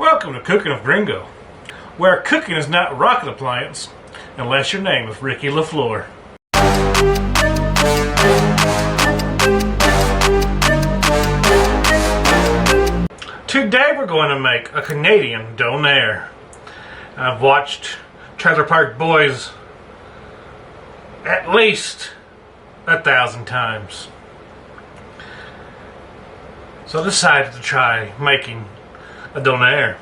Welcome to Cooking with Gringo, where cooking is not rocket appliance unless your name is Ricky LaFleur. Today we're going to make a Canadian Donair. I've watched Trailer Park Boys at least 1,000 times. So I decided to try making a Donair.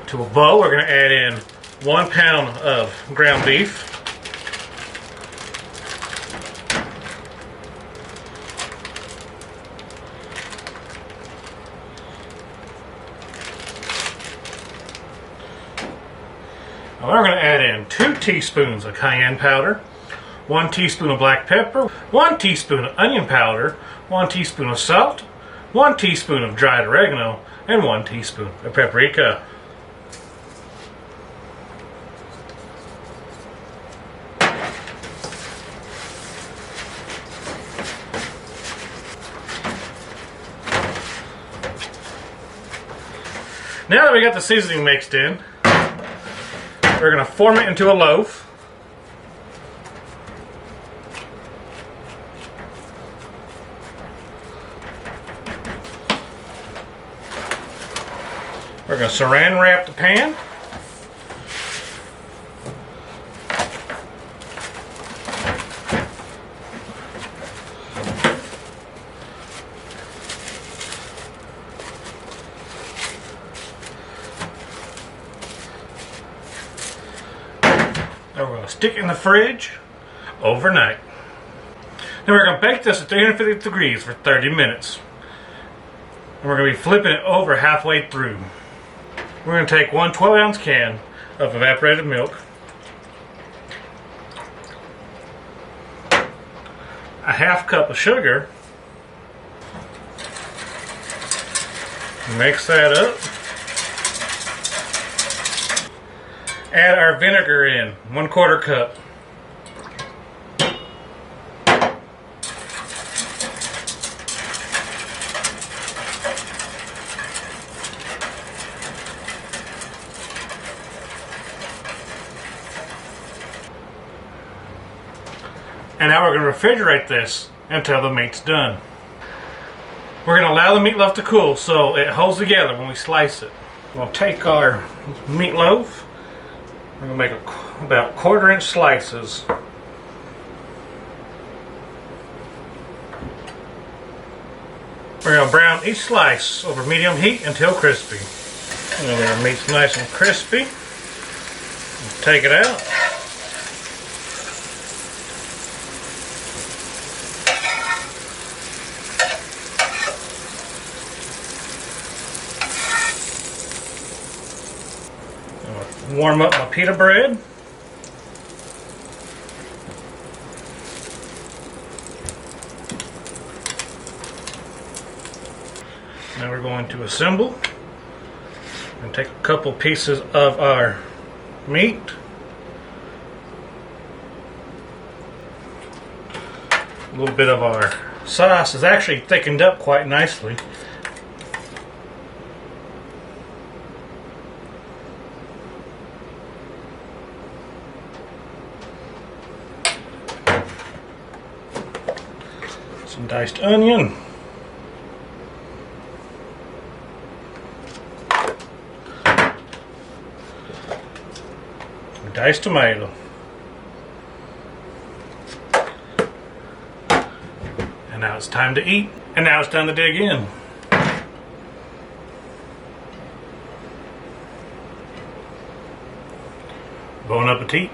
To a bowl, we're going to add in 1 pound of ground beef, and we're going to add in 2 teaspoons of cayenne powder, 1 teaspoon of black pepper, 1 teaspoon of onion powder, 1 teaspoon of salt, 1 teaspoon of dried oregano, and 1 teaspoon of paprika. Now that we got the seasoning mixed in, we're going to form it into a loaf. We're going to saran wrap the pan. Then we're going to stick it in the fridge overnight. Then we're going to bake this at 350 degrees for 30 minutes. And we're going to be flipping it over halfway through. We're going to take 1 12-ounce can of evaporated milk, a half cup of sugar, mix that up, add our vinegar in, 1/4 cup. And now we're going to refrigerate this until the meat's done. We're going to allow the meatloaf to cool so it holds together when we slice it. We'll take our meatloaf. We're going to make about 1/4 inch slices. We're going to brown each slice over medium heat until crispy. And when our meat's nice and crispy, we'll take it out. Warm up my pita bread. Now we're going to assemble and take a couple pieces of our meat. A little bit of our sauce is actually thickened up quite nicely. Some diced onion, some diced tomato, and now it's time to eat. And now it's time to dig in. Bon appetit.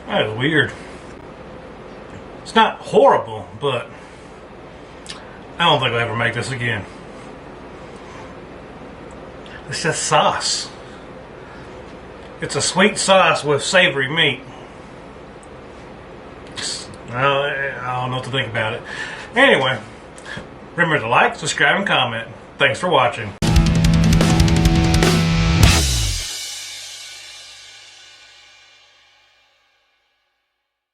That is weird. It's not horrible, but I don't think I'll ever make this again. It's just sauce. It's a sweet sauce with savory meat. I don't know what to think about it. Anyway, remember to like, subscribe, and comment. Thanks for watching.